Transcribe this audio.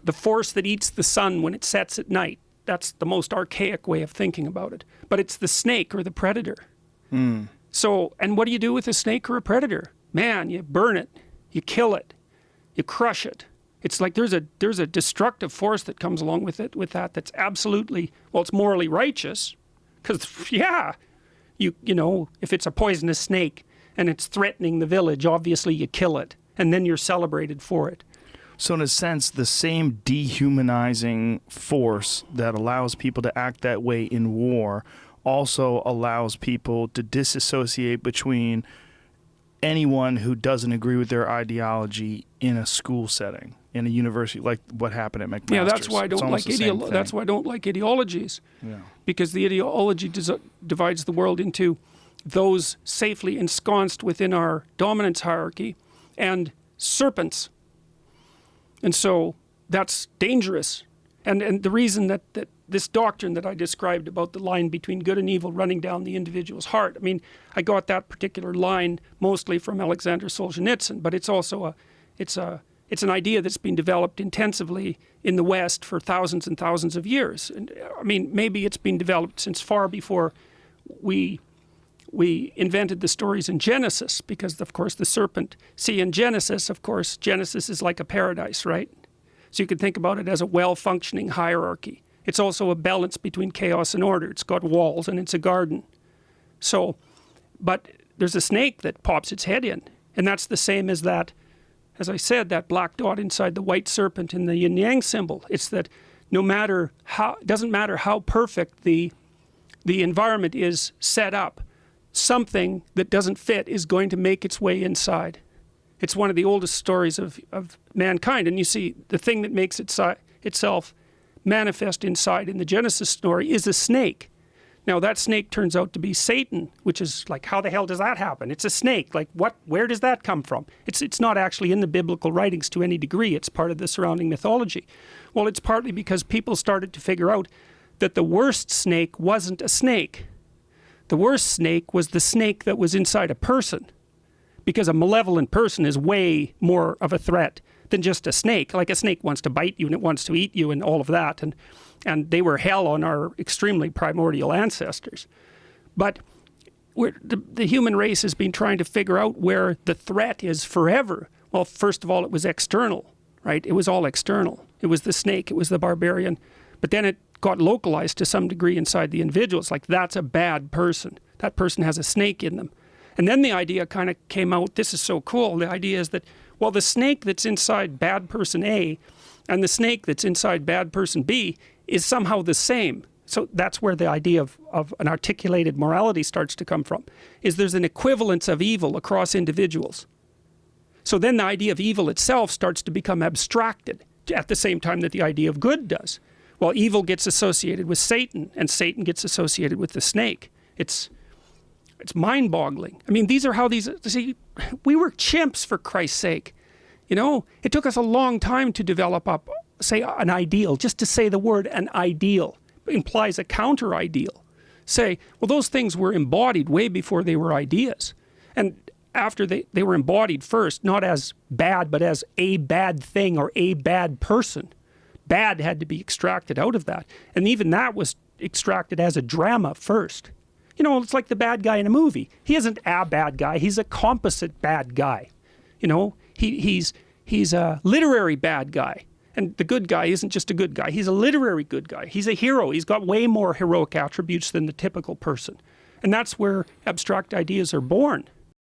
the force that eats the sun when it sets at night. That's the most archaic way of thinking about it. But it's the snake or the predator. So, and what do you do with a snake or a predator? Man, you burn it, you kill it, you crush it. It's like there's a destructive force that comes along with it, with that, that's absolutely, well, it's morally righteous. Because, yeah, you know, if it's a poisonous snake and it's threatening the village, obviously you kill it. And then you're celebrated for it. So in a sense, the same dehumanizing force that allows people to act that way in war also allows people to disassociate between anyone who doesn't agree with their ideology in a school setting, in a university, like what happened at McMaster's. Yeah, that's why I don't like that's why I don't like ideologies. Yeah. Because the ideology divides the world into those safely ensconced within our dominance hierarchy and serpents. And so that's dangerous. And the reason that this doctrine that I described about the line between good and evil running down the individual's heart, I mean, I got that particular line mostly from Alexander Solzhenitsyn, but it's also it's an idea that's been developed intensively in the West for thousands and thousands of years. And I mean, maybe it's been developed since far before we invented the stories in Genesis, because of course the serpent, see in Genesis, of course, Genesis is like a paradise, right? So you can think about it as a well-functioning hierarchy. It's also a balance between chaos and order. It's got walls and it's a garden. So, but there's a snake that pops its head in, and that's the same as that, as I said, that black dot inside the white serpent in the yin yang symbol. It's that no matter how, it doesn't matter how perfect the environment is set up, something that doesn't fit is going to make its way inside. It's one of the oldest stories of mankind. And you see, the thing that makes itself manifest inside in the Genesis story is a snake. Now that snake turns out to be Satan, which is like, how the hell does that happen? It's a snake. Like, what? Where does that come from? It's not actually in the biblical writings to any degree. It's part of the surrounding mythology. Well, it's partly because people started to figure out that the worst snake wasn't a snake. The worst snake was the snake that was inside a person, because a malevolent person is way more of a threat than just a snake. Like a snake wants to bite you and it wants to eat you and all of that. And they were hell on our extremely primordial ancestors. But the human race has been trying to figure out where the threat is forever. Well, first of all, it was external, right? It was all external. It was the snake, it was the barbarian. But then it got localized to some degree inside the individual. It's like, that's a bad person. That person has a snake in them. And then the idea kind of came out, this is so cool, the idea is that, well, the snake that's inside bad person A and the snake that's inside bad person B is somehow the same. So that's where the idea of an articulated morality starts to come from, is there's an equivalence of evil across individuals. So then the idea of evil itself starts to become abstracted at the same time that the idea of good does. Well, evil gets associated with Satan, and Satan gets associated with the snake. It's mind-boggling. I mean, these are how these, see, we were chimps, for Christ's sake. You know, it took us a long time to develop up, say, an ideal. Just to say the word an ideal implies a counter-ideal. Say, well, those things were embodied way before they were ideas. And after they were embodied first, not as bad, but as a bad thing or a bad person. Bad had to be extracted out of that. And even that was extracted as a drama first. You know, it's like the bad guy in a movie. He isn't a bad guy. He's a composite bad guy. You know, he's a literary bad guy. And the good guy isn't just a good guy. He's a literary good guy. He's a hero. He's got way more heroic attributes than the typical person. And that's where abstract ideas are born.